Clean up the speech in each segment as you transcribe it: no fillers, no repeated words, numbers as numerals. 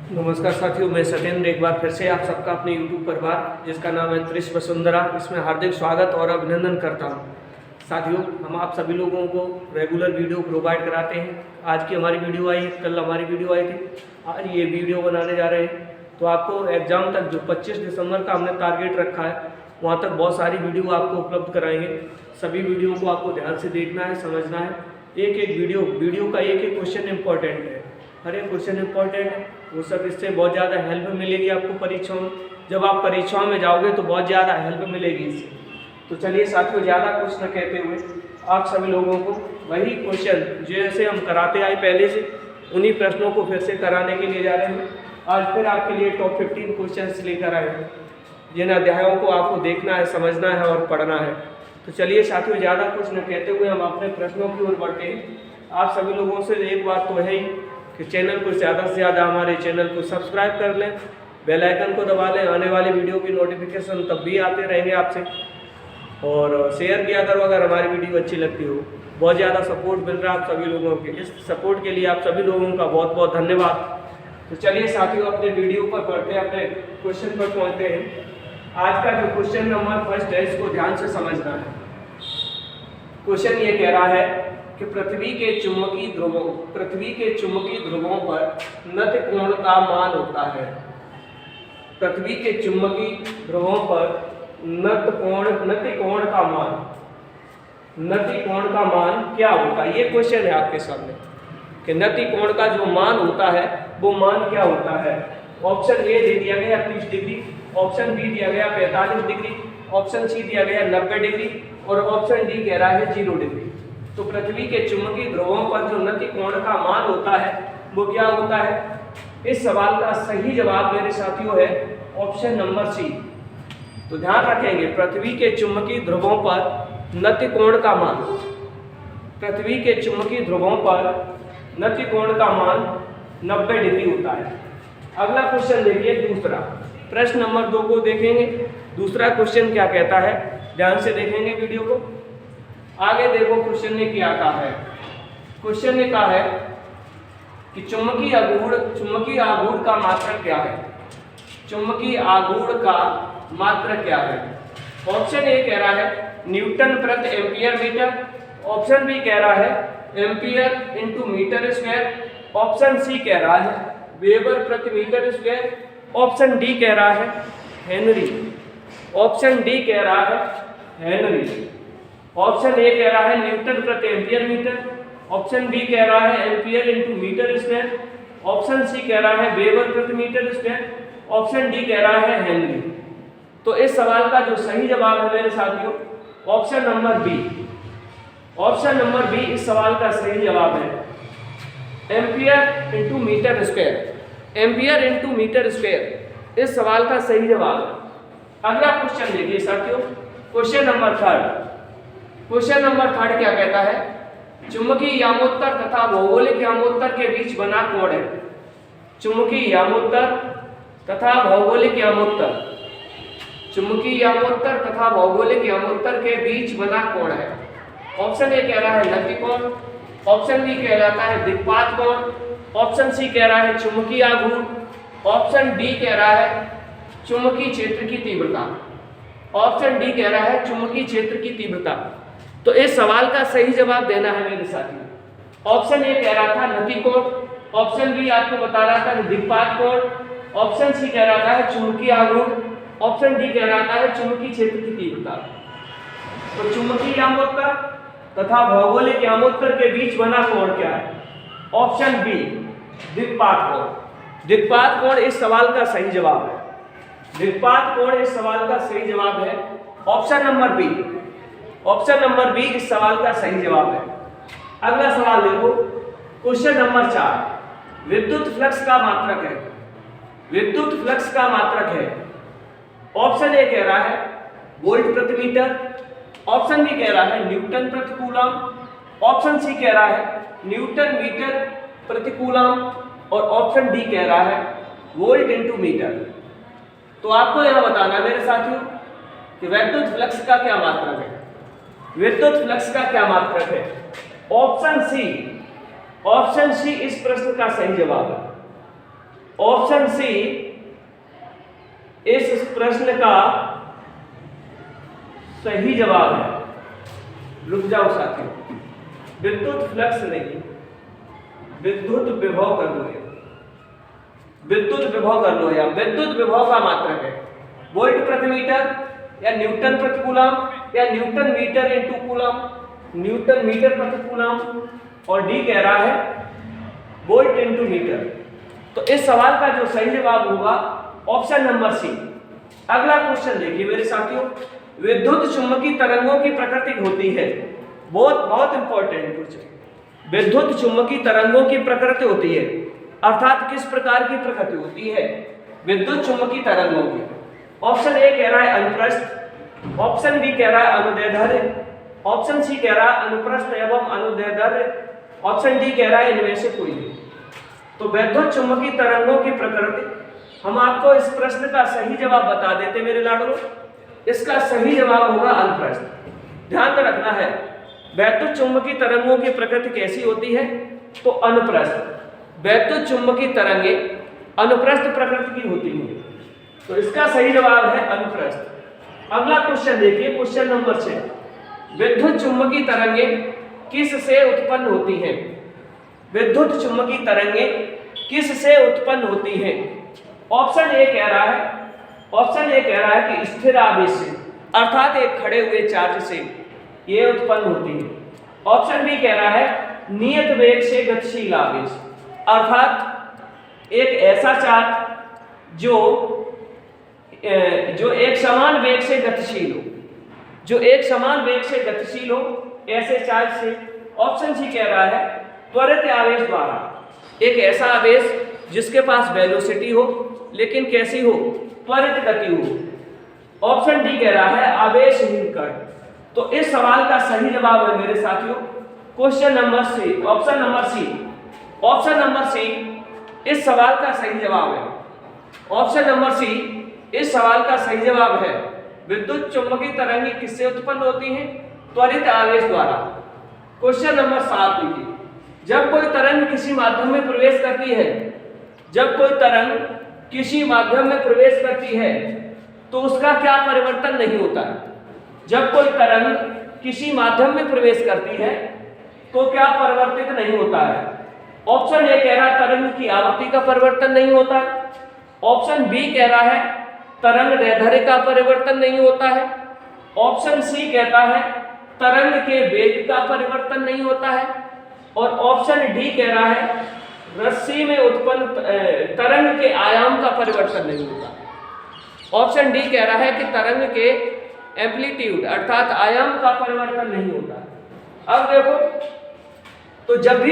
नमस्कार साथियों, मैं सत्येंद्र एक बार फिर से आप सबका अपने YouTube परिवार जिसका नाम है त्रिश वसुंधरा, इसमें हार्दिक स्वागत और अभिनंदन करता हूं। साथियों, हम आप सभी लोगों को रेगुलर वीडियो प्रोवाइड कराते हैं। आज की हमारी वीडियो आई, कल हमारी वीडियो आई थी, आज ये वीडियो बनाने जा रहे हैं। तो आपको एग्ज़ाम तक जो 25 दिसंबर का हमने टारगेट रखा है, वहाँ तक बहुत सारी वीडियो आपको उपलब्ध कराएंगे। सभी वीडियो को आपको ध्यान से देखना है, समझना है। एक एक वीडियो का एक एक क्वेश्चन इंपॉर्टेंट है, हर एक क्वेश्चन इंपॉर्टेंट है। वो सब इससे बहुत ज़्यादा हेल्प मिलेगी आपको परीक्षाओं में। जब आप परीक्षाओं में जाओगे तो बहुत ज़्यादा हेल्प मिलेगी इससे। तो चलिए साथियों, ज़्यादा कुछ न कहते हुए आप सभी लोगों को वही क्वेश्चन जैसे हम कराते आए पहले से, उन्हीं प्रश्नों को फिर से कराने के लिए जा रहे हैं। आज फिर आपके लिए टॉप 15 क्वेश्चन लेकर आए हैं, जिन अध्यायों को आपको देखना है, समझना है और पढ़ना है। तो चलिए साथियों, ज़्यादा कुछ न कहते हुए हम अपने प्रश्नों की ओर बढ़ते हैं। आप सभी लोगों से एक बात तो है ही कि चैनल को ज़्यादा से ज़्यादा हमारे चैनल को सब्सक्राइब कर लें, बेल आइकन को दबा लें। आने वाले वीडियो की नोटिफिकेशन तब भी आते रहेंगे आपसे। और शेयर किया करो अगर हमारी वीडियो अच्छी लगती हो। बहुत ज़्यादा सपोर्ट मिल रहा है आप सभी लोगों के, इस सपोर्ट के लिए आप सभी लोगों का बहुत बहुत धन्यवाद। तो चलिए साथियों, अपने वीडियो पर पढ़ते हैं, अपने क्वेश्चन पर पहुँचते हैं। आज का जो क्वेश्चन नंबर फर्स्ट है, इसको ध्यान से समझना है। क्वेश्चन ये कह रहा है कि पृथ्वी के चुंबकीय ध्रुवों पर नत्य कोण का मान होता है। पृथ्वी के चुंबकीय ध्रुवों पर नत्य कोण का मान क्या होता है? ये क्वेश्चन है आपके सामने कि नत्य कोण का जो मान होता है वो मान क्या होता है। ऑप्शन ए दे दिया गया 30 डिग्री, ऑप्शन बी दिया गया 45 डिग्री, ऑप्शन सी दिया गया 90 डिग्री और ऑप्शन डी कह रहा है 0 डिग्री। तो पृथ्वी के चुंबकीय ध्रुवों पर जो नत्य कोण का मान होता है वो क्या होता है? इस सवाल का सही जवाब मेरे साथियों है ऑप्शन नंबर सी। तो ध्यान रखेंगे, पृथ्वी के चुंबकीय ध्रुवों पर नत्य कोण का मान, पृथ्वी के चुंबकीय ध्रुवों पर नत्य कोण का मान 90 डिग्री होता है। अगला क्वेश्चन देखिए, दूसरा प्रश्न नंबर 2 को देखेंगे। दूसरा क्वेश्चन क्या कहता है, ध्यान से देखेंगे वीडियो को। आगे देखो क्वेश्चन ने क्या कहा है। क्वेश्चन ने कहा है कि चुंबकीय आघूर्ण का मात्रक क्या है? चुंबकीय आघूर्ण का मात्रक क्या है? ऑप्शन ए कह रहा है न्यूटन प्रति एम्पियर मीटर, ऑप्शन बी कह रहा है ampere into metre square, option C कह रहा है वेबर प्रति मीटर स्क्वायर, ऑप्शन डी कह रहा है हेनरी, ऑप्शन डी कह रहा है हेनरी, ऑप्शन ए कह रहा है न्यूटन प्रति एम्पियर मीटर, ऑप्शन बी कह रहा है ampere into metre square, option C कह रहा है वेबर प्रति मीटर स्क्वायर, ऑप्शन डी कह रहा है हेनरी। तो इस सवाल का जो सही जवाब है मेरे साथियों option number B. Option number B इस सवाल का सही जवाब है ampere into metre square. Ampere into metre square इस सवाल का सही जवाब है। अगला क्वेश्चन देखिए साथियों, क्वेश्चन नंबर 3। क्वेश्चन नंबर 3 क्या कहता है? चुंबकीय यामोत्तर तथा भौगोलिक यामोत्तर के बीच बना कोण है। चुंबकीय यामोत्तर तथा भौगोलिक यामोत्तर, चुंबकीय यामोत्तर तथा भौगोलिक यामोत्तर के बीच बना कोण है। ऑप्शन ए कह रहा है नत्य कोण, ऑप्शन बी कहलाता है दिक्पात कोण, ऑप्शन सी कह रहा है चुंबकीय आघूर्ण, ऑप्शन डी कह रहा है चुंबकीय क्षेत्र की तीव्रता, ऑप्शन डी कह रहा है चुंबकीय क्षेत्र की तीव्रता। तो इस सवाल का सही जवाब देना है मेरे साथियों। ऑप्शन ए कह रहा था नत्य कोण, ऑप्शन बी आपको बता रहा था दिक्पात कोण, ऑप्शन सी कह रहा था चुंबकीय आघूर्ण, ऑप्शन डी कह रहा था चुंबकीय क्षेत्र की तीव्रता। तो चुंबकीय यामोत्तर तथा भौगोलिक यामोत्तर के बीच बना कोण क्या है? ऑप्शन बी दिक्पात कोण। दिक्पात कोण इस सवाल का सही जवाब है। दिक्पात कोण इस सवाल का सही जवाब है option number B. Option number B इस सवाल का सही जवाब है। अगला सवाल देखो, क्वेश्चन नंबर 4। विद्युत फ्लक्स का मात्रक है। विद्युत फ्लक्स का मात्रक है। ऑप्शन ए कह रहा है वोल्ट प्रति मीटर, ऑप्शन बी कह रहा है न्यूटन प्रति कूलम, ऑप्शन सी कह रहा है न्यूटन मीटर प्रति कूलम और ऑप्शन डी कह रहा है वोल्ट इंटू मीटर। तो आपको यह बताना है मेरे साथियों कि विद्युत फ्लक्स का क्या मात्रक है। विद्युत फ्लक्स का क्या मात्रक है? ऑप्शन सी इस प्रश्न का सही जवाब है। ऑप्शन सी इस प्रश्न का सही जवाब है। रुक जाओ साथियों, विद्युत फ्लक्स नहीं, विद्युत विभव कर लो, विद्युत विभव कर लो, या विद्युत विभव का मात्रक है वोल्ट प्रति मीटर या न्यूटन प्रति कूलम या newton metre into coulomb, newton metre प्रति कूलम, और डी कह रहा है वोल्ट इनटू मीटर। तो इस सवाल का जो सही जवाब होगा ऑप्शन नंबर सी। अगला क्वेश्चन देखिए मेरे साथियों, विद्युत चुंबकीय तरंगों की प्रकृति होती है, बहुत बहुत इंपॉर्टेंट क्वेश्चन। विद्युत चुंबकीय तरंगों की प्रकृति होती है, अर्थात किस प्रकार की प्रकृति होती है विद्युत चुंबकीय तरंगों की। ऑप्शन ए कह रहा है अनुप्रस्थ, ऑप्शन बी कह रहा है अनुदैर्ध्य, ऑप्शन सी कह रहा है अनुप्रस्थ एवं अनुदैर्ध्य, ऑप्शन डी कह रहा है इनमें से कोई नहीं। तो विद्युत चुंबकीय तरंगों की प्रकृति, हम आपको इस प्रश्न का सही जवाब बता देते मेरे लाडलो। इसका सही जवाब होगा अनुप्रस्थ। ध्यान रखना है, विद्युत चुंबकीय तरंगों की प्रकृति कैसी होती है, तो अनुप्रस्थ। विद्युत चुंबकीय तरंगे अनुप्रस्थ प्रकृति की होती हैं, तो इसका सही जवाब है अनुप्रस्थ। अगला क्वेश्चन देखिए, क्वेश्चन नंबर 6, विद्युत चुंबकीय तरंगे किस से उत्पन्न होती हैं? विद्युत चुंबकीय तरंगे किस से उत्पन्न होती हैं? ऑप्शन ए कह रहा है, ऑप्शन ए कह रहा है कि स्थिर आवेश से, अर्थात एक खड़े हुए चार्ज से ये उत्पन्न होती है। ऑप्शन बी कह रहा है नियत वेग से गतिशील आवेश, अर्थात एक ऐसा चार्ज जो एक समान वेग से गतिशील हो, जो एक समान वेग से गतिशील हो, ऐसे चार्ज से। ऑप्शन सी कह रहा है त्वरित आवेश द्वारा, एक ऐसा आवेश जिसके पास वेलोसिटी हो लेकिन कैसी हो, त्वरित गति हो। ऑप्शन डी कह रहा है आवेशहीन कण। तो इस सवाल का सही जवाब है मेरे साथियों question number C, option number C. Option number C इस सवाल का सही जवाब है। ऑप्शन नंबर सी इस सवाल का सही जवाब है। विद्युत चुंबकीय तरंगे किससे उत्पन्न होती हैं? त्वरित आवेश द्वारा। क्वेश्चन नंबर 7 देखिए, जब कोई तरंग किसी माध्यम में प्रवेश करती है, जब कोई तरंग किसी माध्यम में प्रवेश करती है तो उसका क्या परिवर्तन नहीं होता है? जब कोई तरंग किसी माध्यम में प्रवेश करती है तो क्या परिवर्तित नहीं होता है? ऑप्शन ए कह रहा है तरंग की आवृत्ति का परिवर्तन नहीं होता है। ऑप्शन बी कह रहा है तरंग दैर्ध्य का परिवर्तन नहीं होता है। ऑप्शन सी कहता है तरंग के वेग का परिवर्तन नहीं होता है। और ऑप्शन डी कह रहा है रस्सी में उत्पन्न तरंग के आयाम का परिवर्तन नहीं होता। ऑप्शन डी कह रहा है कि तरंग के एम्पलीट्यूड अर्थात आयाम का परिवर्तन नहीं होता। अब देखो, तो जब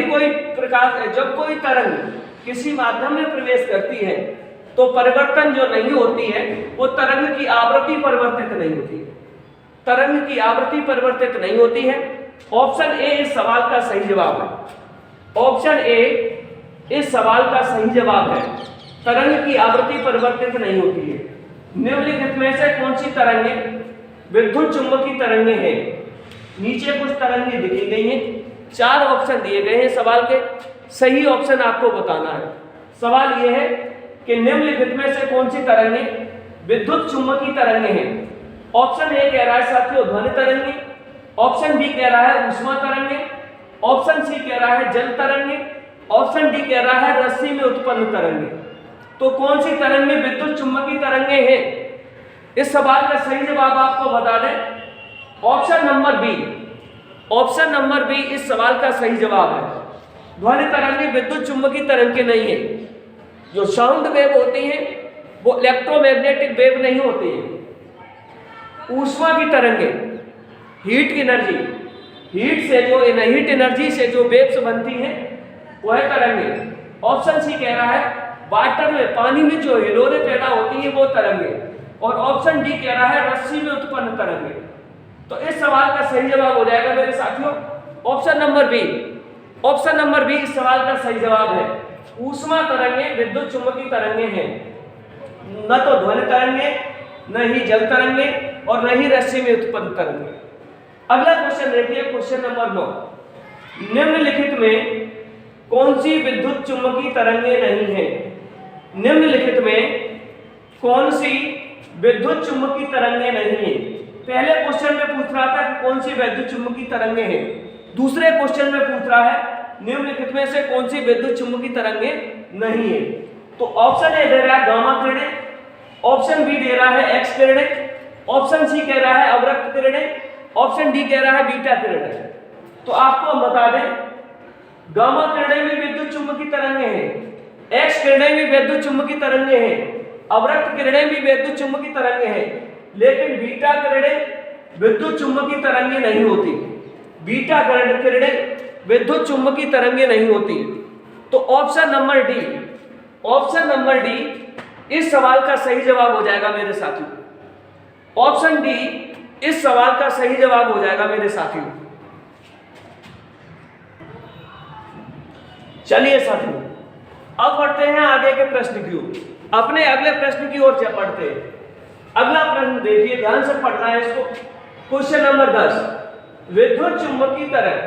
कोई तरंग किसी माध्यम में प्रवेश करती है तो परिवर्तन जो नहीं होती है वो तरंग की आवृत्ति परिवर्तित नहीं होती है, तरंग की आवृत्ति परिवर्तित नहीं होती है। ऑप्शन ए इस सवाल का सही जवाब है। ऑप्शन ए इस सवाल का सही जवाब है, तरंग की आवृत्ति परिवर्तित नहीं होती है। निम्नलिखित में से कौन सी तरंगे विद्युत चुंबकीय तरंगे हैं? नीचे कुछ तरंगे दिखी गई हैं, 4 ऑप्शन दिए गए हैं सवाल के, सही ऑप्शन आपको बताना है। सवाल यह है कि निम्नलिखित में से कौन सी तरंगे विद्युत चुंबकीय तरंगे हैं? ऑप्शन ए कह रहा है साथियों ध्वनि तरंगे, ऑप्शन बी कह रहा है ऊष्मा तरंगे, ऑप्शन सी कह रहा है जल तरंगे, ऑप्शन डी कह रहा है रस्सी में उत्पन्न तरंगे। तो कौन सी तरंगे विद्युत चुंबकीय तरंगे हैं? इस सवाल का सही जवाब आपको बता दें option number B. Option number B इस सवाल का सही जवाब है। ध्वनि तरंगे विद्युत चुंबकीय तरंगे नहीं है। जो साउंड वेव होती हैं वो इलेक्ट्रोमैग्नेटिक वेव नहीं होती है। ऊष्मा की तरंगे, हीट एनर्जी, हीट एनर्जी से जो वेव्स बनती हैं वह तरंगे। ऑप्शन सी कह रहा है वाटर में, पानी में जो हिलोरें पैदा होती हैं वो तरंगे। और ऑप्शन डी कह रहा है रस्सी में उत्पन्न तरंगे। तो इस सवाल का सही जवाब हो जाएगा मेरे साथियों option number B. Option number B इस सवाल का सही जवाब है। ऊष्मा तरंगे विद्युत चुंबकीय तरंगे हैं, न तो ध्वनि तरंगे, न ही जल तरंगे और न ही रस्सी में उत्पन्न तरंगे। अगला क्वेश्चन देखिए, क्वेश्चन नंबर 9, निम्नलिखित में कौन सी विद्युत चुंबकीय तरंगे नहीं है? निम्नलिखित में कौन सी विद्युत चुम्बकीय तरंगे नहीं है? पहले क्वेश्चन में पूछ रहा था कि कौन सी विद्युत चुम्बकीय तरंगे हैं, दूसरे क्वेश्चन में पूछ रहा है निम्नलिखित में से कौन सी विद्युत चुम्बकीय तरंगे नहीं है। तो ऑप्शन ए दे रहा है गामा किरणें, ऑप्शन बी दे रहा है एक्स किरणें, ऑप्शन सी कह रहा है अवरक्त किरणें, ऑप्शन डी कह रहा है बीटा किरणें। तो आपको हम बता दें गामा किरणें भी विद्युत चुम्बकीय तरंगे हैं, एक्स किरणें भी विद्युत चुम्बकीय तरंगे हैं, अवरक्त किरणें भी विद्युत चुम्बकीय तरंगे हैं, लेकिन बीटा किरणें विद्युत चुम्बकीय तरंगे नहीं होती। बीटा किरणें विद्युत चुम्बकीय तरंगे नहीं होती। तो option number D, option number D इस सवाल का सही जवाब हो जाएगा मेरे साथियों। ऑप्शन डी इस सवाल का सही जवाब हो जाएगा मेरे साथियों। चलिए साथियों, अब बढ़ते हैं आगे के प्रश्न की ओर। अपने अगले प्रश्न की ओर बढ़ते हैं। अगला प्रश्न देखिए, ध्यान से पढ़ना है इसको। क्वेश्चन नंबर 10, विद्युत चुम्बकीय तरंग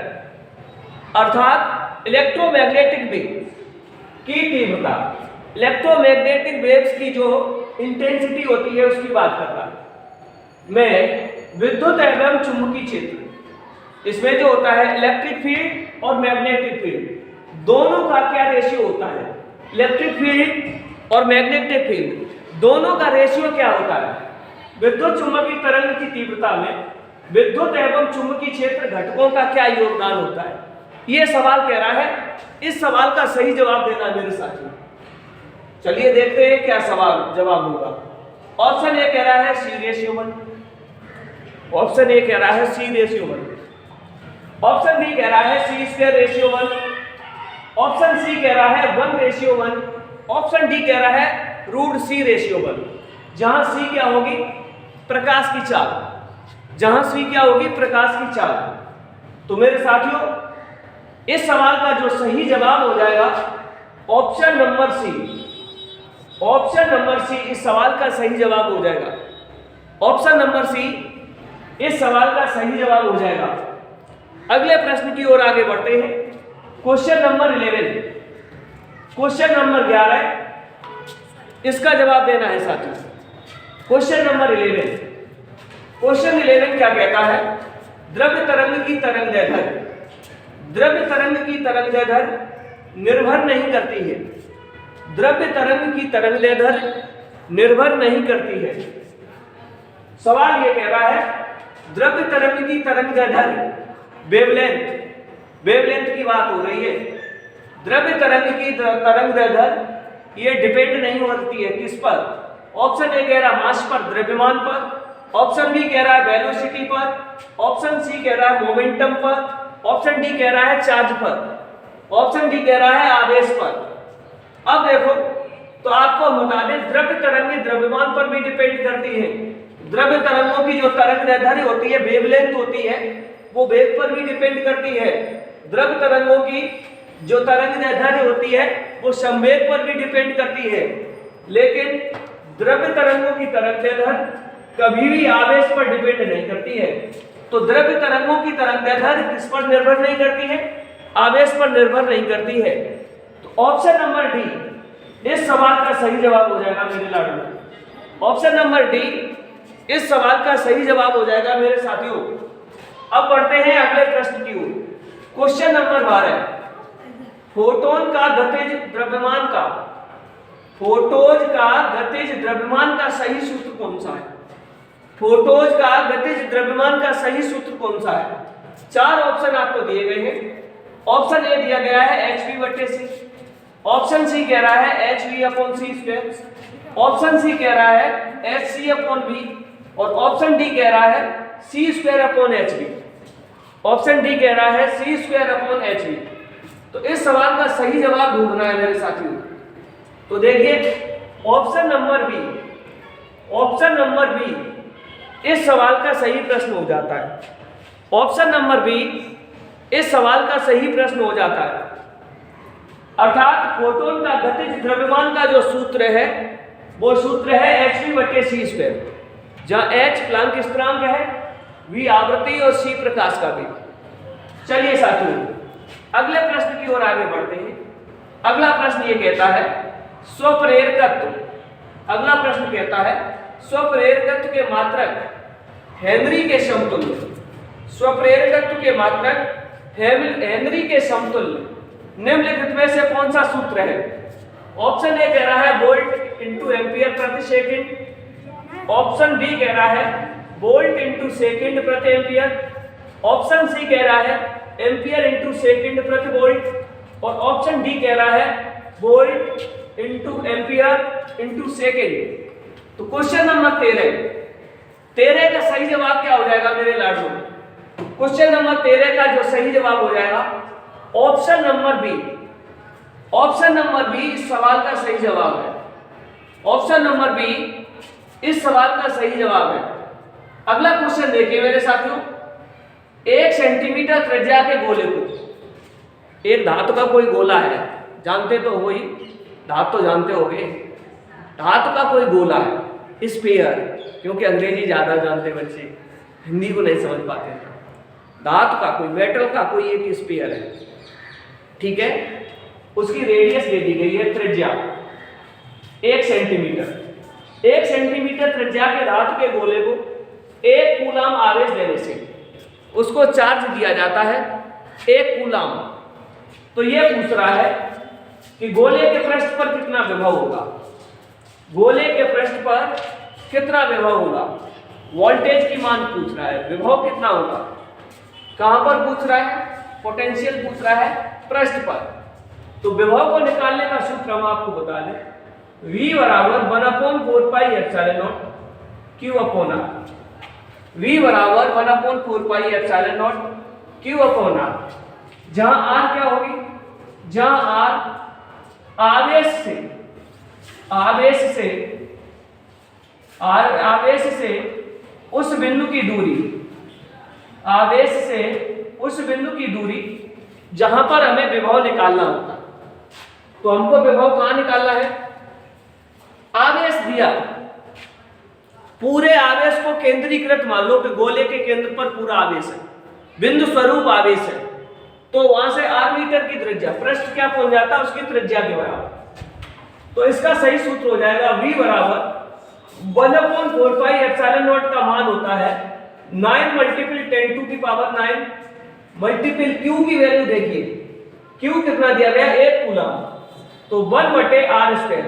अर्थात इलेक्ट्रोमैग्नेटिक वेव की तीव्रता, इलेक्ट्रोमैग्नेटिक वेव्स की जो इंटेंसिटी होती है उसकी बात कर रहा है मैं। विद्युत एवं चुंबकीय क्षेत्र, इसमें जो होता है इलेक्ट्रिक फील्ड और मैग्नेटिक फील्ड, दोनों का क्या रेशियो होता है? इलेक्ट्रिक फील्ड और मैग्नेटिक फील्ड दोनों का रेशियो क्या होता है? विद्युत चुंबकीय तरंग की तीव्रता में विद्युत एवं चुंबकीय क्षेत्र घटकों का क्या योगदान होता है? ये सवाल कह रहा है, इस सवाल का सही जवाब देना मेरे साथियों। चलिए देखते हैं क्या सवाल जवाब होगा। ऑप्शन ए कह रहा है C/1, ऑप्शन ए कह रहा है C/1, ऑप्शन बी कह रहा है C²/1, ऑप्शन सी कह रहा है 1/1, ऑप्शन डी कह रहा है √C/1। जहां सी क्या होगी? प्रकाश की चाल। जहां सी क्या होगी? प्रकाश की चाल। तो मेरे साथियों, इस सवाल का जो सही जवाब हो जाएगा option number C. Option number C इस सवाल का सही जवाब हो जाएगा। ऑप्शन नंबर सी इस सवाल का सही जवाब हो जाएगा। अगले प्रश्न की ओर आगे बढ़ते हैं। क्वेश्चन नंबर 11, क्वेश्चन नंबर 11 इसका जवाब देना है साथियों। क्वेश्चन नंबर 11, क्वेश्चन 11 क्या कहता है? द्रव्य तरंग की तरंगदैर्ध्य, द्रव्य तरंग की तरंगदैर्ध्य निर्भर नहीं करती है। द्रव्य तरंग की तरंगदैर्ध्य निर्भर नहीं करती है। सवाल ये कह रहा है द्रव्य तरंग की तरंगदैर्ध्य, वेवलेंथ, वेवलेंथ की बात हो रही है। द्रव्य तरंग की तरंगदैर्ध्य ये डिपेंड नहीं होती है किस पर? ऑप्शन ए कह रहा है मास पर, द्रव्यमान पर, ऑप्शन बी कह रहा है वेलोसिटी पर, ऑप्शन सी कह रहा है मोमेंटम पर, ऑप्शन डी कह रहा है चार्ज पर, ऑप्शन डी कह रहा है आवेश पर। अब देखो, तो आपको बता दें द्रव्य तरंगें द्रव्यमान पर भी डिपेंड करती है। द्रव्य तरंगों की जो तरंगदैर्ध्य होती है, वेवलेंथ होती है, वो वेग पर भी डिपेंड करती है। द्रव्य तरंगों की जो तरंगदैर्ध्य होती है वो संवेग पर भी डिपेंड करती है। लेकिन द्रव्य तरंगों की तरंगदैर्ध्य कभी भी आवेश पर डिपेंड नहीं करती है। तो द्रव्य तरंगों की तरंगदैर्ध्य किस पर निर्भर नहीं करती है? आवेश पर निर्भर नहीं करती है। तो ऑप्शन नंबर डी इस सवाल का सही जवाब हो जाएगा मेरे लाडू। ऑप्शन नंबर डी इस सवाल का सही जवाब हो जाएगा मेरे साथियों। अब बढ़ते हैं अगले प्रश्न की ओर। क्वेश्चन नंबर 12, फोटोन का गतिज द्रव्यमान का, फोटोज का गतिज द्रव्यमान का सही सूत्र कौन सा है? फोटोज का गतिज द्रव्यमान का सही सूत्र कौन सा है? 4 ऑप्शन आपको दिए गए हैं। ऑप्शन ए दिया गया है hv/c, ऑप्शन सी कह रहा है hv/c², ऑप्शन सी कह रहा है hc/v और ऑप्शन डी कह रहा है c²/hv। ऑप्शन डी कह रहा है c²/hv। तो इस सवाल का सही जवाब ढूंढना है मेरे साथियों। तो देखिए option number B, option number B इस सवाल का सही प्रश्न हो जाता है। ऑप्शन नंबर बी इस सवाल का सही प्रश्न हो जाता है। अर्थात फोटोन का गतिज द्रव्यमान का जो सूत्र है वो सूत्र है hv/c², जहां h प्लांक स्थिरांक है, v आवृत्ति और c प्रकाश का वेग। चलिए साथियों अगले प्रश्न की ओर आगे बढ़ते हैं। अगला प्रश्न ये कहता है स्वप्रेरकत्व। अगला प्रश्न कहता है स्वप्रेरकत्व के मात्रक हेनरी के समतुल्य। स्वप्रेरकत्व के मात्रक हेनरी के समतुल्य निम्नलिखित में से कौन सा सूत्र है? ऑप्शन ए कह रहा है वोल्ट इंटू एम्पियर प्रति सेकंड, ऑप्शन बी कह रहा है वोल्ट इंटू सेकंड प्रति एम्पियर, ऑप्शन सी कह रहा है एम्पियर इंटू सेकंड प्रति वोल्ट, और ऑप्शन डी कह रहा है volt into ampere into second. तो क्वेश्चन नंबर 13 का सही जवाब क्या हो जाएगा मेरे लाडू? क्वेश्चन नंबर 13 का जो सही जवाब हो जाएगा option number B. Option number B इस सवाल का सही जवाब है। ऑप्शन नंबर बी इस सवाल का सही जवाब है। अगला क्वेश्चन देखिए मेरे साथियों, 1 सेंटीमीटर त्रिज्या के गोले को, एक धातु का कोई गोला है, जानते तो हो ही, धातु तो जानते होगे, धातु का कोई गोला है स्फीयर, क्योंकि अंग्रेजी ज्यादा जानते बच्चे हिंदी को नहीं समझ पाते। धातु का कोई मेटल का कोई एक स्फीयर है, ठीक है, उसकी रेडियस दे दी गई है त्रिज्या 1 सेंटीमीटर। 1 सेंटीमीटर त्रिज्या के धातु के गोले को 1 कूलाम आवेश देने से उसको चार्ज दिया जाता है 1 कूलाम। तो ये पूछ रहा है कि गोले के पृष्ठ पर कितना विभव होगा, गोले के पृष्ठ पर कितना विभव होगा। वोल्टेज की मान पूछ रहा है, विभव कितना होगा, कहां पर पूछ रहा है, पोटेंशियल पूछ रहा है पृष्ठ पर। तो विभव को निकालने का सूत्र हम आपको बता दें, V बराबर 1/4 pi epsilon not Q upon R। V बराबर 1/4 pi epsilon not Q upon R, जहां R क्या होगी, जहां R आवेश से उस बिंदु की दूरी, आवेश से उस बिंदु की दूरी जहां पर हमें विभव निकालना होता। तो हमको विभव कहां निकालना है, आवेश दिया, पूरे आवेश को केंद्रीकृत मान लो कि गोले के केंद्र पर पूरा आवेश है, बिंदु स्वरूप आवेश है, तो वहां से r मीटर की त्रिज्या, पृष्ठ क्या पहुंच जाता है उसकी त्रिज्या के बराबर। तो इसका सही सूत्र हो जाएगा V बराबर 1/4 पाई एप्सिलॉन नॉट का मान होता है 9 मल्टीपल 10 टू की पावर 9 मल्टीपल Q की वैल्यू देखिए, Q कितना दिया गया 1 कूलम, तो 1/r²।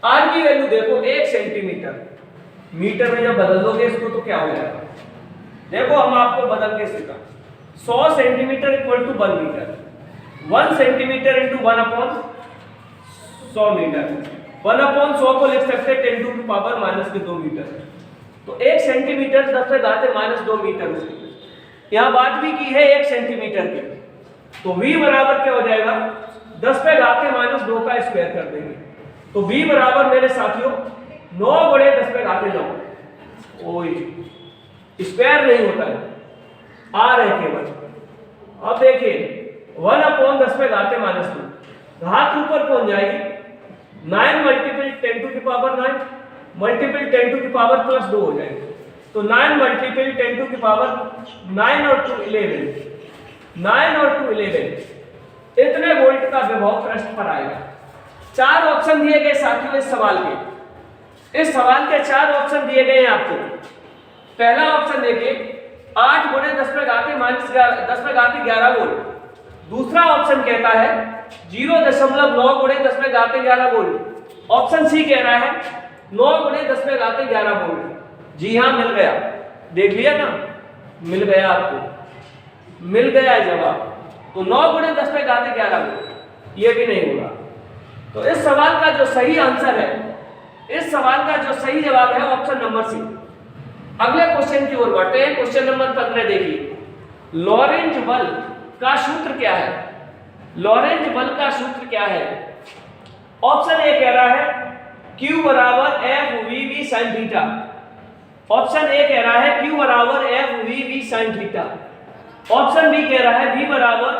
R की वैल्यू देखो 1 सेंटीमीटर, मीटर में जब बदल दोगे इसको तो क्या हो जाएगा, देखो हम आपको बदल के सिखा, 100 centimetre equal to 1 metre, 1 centimetre into 1/100 metre, 1/100 को लिख सकते हैं 10 टू की पावर -2 मीटर। तो 1 सेंटीमीटर 10⁻² मीटर होगी। यहाँ बात भी की है 1 सेंटीमीटर की, तो V बराबर क्या हो जाएगा 10⁻² का स्क्वायर कर देंगे। तो V बराबर मेरे साथियों 9 × 10⁻9, ओए स्क्वायर नहीं होता है, R है केवल। अब देखिए 1/10⁻², घात ऊपर पहुंच जाएगी, 9 मल्टीपल 10 टू की पावर 9 मल्टीपल 10 टू की पावर +2 हो जाएगी। तो 9 मल्टीपल 10 टू की पावर 9 और 2 11, 9 और 2 11, इतने वोल्ट का विभव पृष्ठ पर आएगा। 4 ऑप्शन दिए गए साथियों इस सवाल के, इस सवाल के 4 ऑप्शन दिए गए हैं आपको। पहला ऑप्शन देखिए 8 × 10⁻11 वोल्ट, दूसरा ऑप्शन कहता है 0.9 × 10⁻11 वोल्ट, ऑप्शन सी कह रहा है 9 × 10⁻11 वोल्ट। जी हाँ मिल गया, देख लिया ना, मिल गया, आपको मिल गया जवाब। तो 9 × 10⁻11 वोल्ट ये भी नहीं होगा। तो इस सवाल का जो सही आंसर है, इस सवाल का जो सही जवाब है ऑप्शन नंबर सी। अगले क्वेश्चन की ओर बढ़ते हैं। क्वेश्चन नंबर 15 देखिए, लॉरेंज बल का सूत्र क्या है, लॉरेंज बल का सूत्र क्या है। ऑप्शन ए कह रहा है Q बराबर FVV sin theta, option A कह रहा है Q बराबर FVV sin theta, option B कह रहा है V बराबर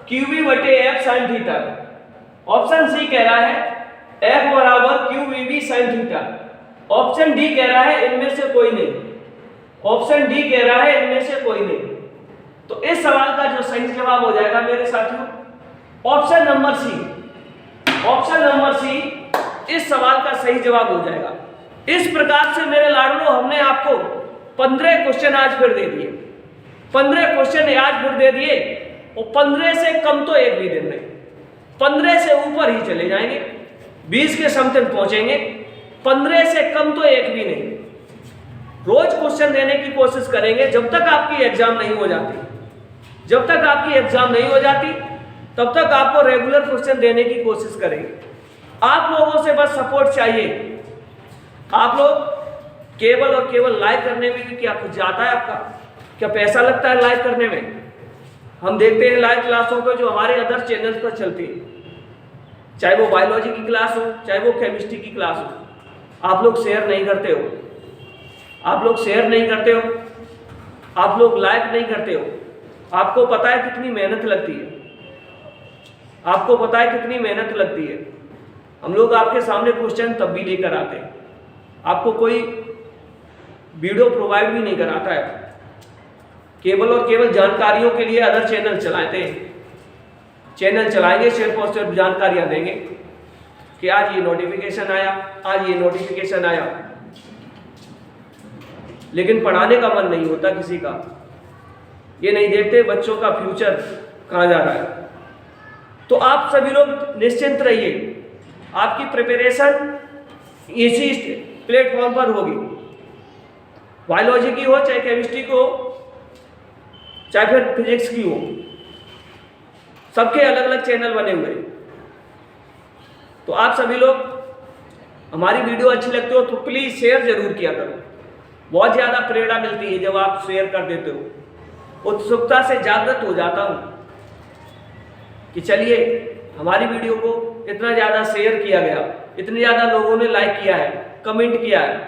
QV/F sin theta, option C कह रहा है F बराबर QVV sin theta, option D कह रहा है इनमें से कोई नहीं, ऑप्शन डी कह रहा है इनमें से कोई नहीं। तो इस सवाल का जो सही जवाब हो जाएगा मेरे साथियों option number C. Option number C सवाल का सही जवाब हो जाएगा। इस प्रकार से मेरे लाडलो हमने आपको 15 क्वेश्चन आज फिर दे दिए, 15 क्वेश्चन आज फिर दे दिए, और 15 से कम तो एक भी दिन नहीं, 15 से ऊपर ही चले जाएंगे, 20 के समथिंग पहुंचेंगे, 15 से कम तो एक भी नहीं। रोज क्वेश्चन देने की कोशिश करेंगे जब तक आपकी एग्जाम नहीं हो जाती, जब तक आपकी एग्जाम नहीं हो जाती तब तक आपको रेगुलर क्वेश्चन देने की कोशिश करेंगे। आप लोगों से बस सपोर्ट चाहिए। आप लोग केवल और केवल लाइक करने में भी क्या कुछ जाता है आपका? क्या पैसा लगता है लाइक करने में? हम देखते हैं लाइव क्लासों को जो हमारे अदर चैनल्स पर चलती है, चाहे वो बायोलॉजी की क्लास हो, चाहे वो केमिस्ट्री की क्लास हो, आप लोग शेयर नहीं करते हो, आप लोग शेयर नहीं करते हो, आप लोग लाइक नहीं करते हो। आपको पता है कितनी मेहनत लगती है, आपको पता है कितनी मेहनत लगती है। हम लोग आपके सामने क्वेश्चन तब भी लेकर आते हैं, आपको कोई वीडियो प्रोवाइड भी नहीं कराता है, केवल और केवल जानकारियों के लिए अदर चैनल चलाते हैं। चैनल चलाएंगे, सिर्फ और सिर्फ जानकारियां देंगे कि आज ये नोटिफिकेशन आया, आज ये नोटिफिकेशन आया, लेकिन पढ़ाने का मन नहीं होता किसी का। ये नहीं देखते बच्चों का फ्यूचर कहाँ जा रहा है। तो आप सभी लोग निश्चिंत रहिए, आपकी प्रिपरेशन इसी प्लेटफॉर्म पर होगी, बायोलॉजी की हो, चाहे केमिस्ट्री की हो, चाहे फिर फिजिक्स की हो, सबके अलग अलग चैनल बने हुए हैं। तो आप सभी लोग हमारी वीडियो अच्छी लगती हो तो प्लीज़ शेयर जरूर किया करो। बहुत ज़्यादा प्रेरणा मिलती है जब आप शेयर कर देते हो। उत्सुकता से जागृत हो जाता हूँ कि चलिए हमारी वीडियो को इतना ज़्यादा शेयर किया गया, इतने ज़्यादा लोगों ने लाइक किया है, कमेंट किया है।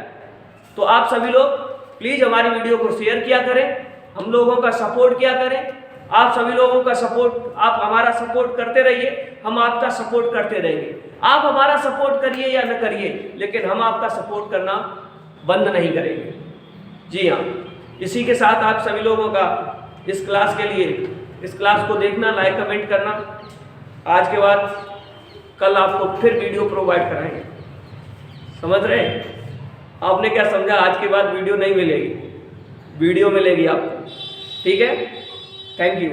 तो आप सभी लोग प्लीज़ हमारी वीडियो को शेयर किया करें, हम लोगों का सपोर्ट किया करें। आप सभी लोगों का सपोर्ट, आप हमारा सपोर्ट करते रहिए, हम आपका सपोर्ट करते रहेंगे। आप हमारा सपोर्ट करिए या न करिए, लेकिन हम आपका सपोर्ट करना बंद नहीं करेंगे। जी हाँ, इसी के साथ आप सभी लोगों का इस क्लास के लिए, इस क्लास को देखना, लाइक कमेंट करना। आज के बाद कल आपको फिर वीडियो प्रोवाइड कराएंगे, समझ रहे हैं? आपने क्या समझा? आज के बाद वीडियो नहीं मिलेगी, वीडियो मिलेगी आपको, ठीक है? Thank you.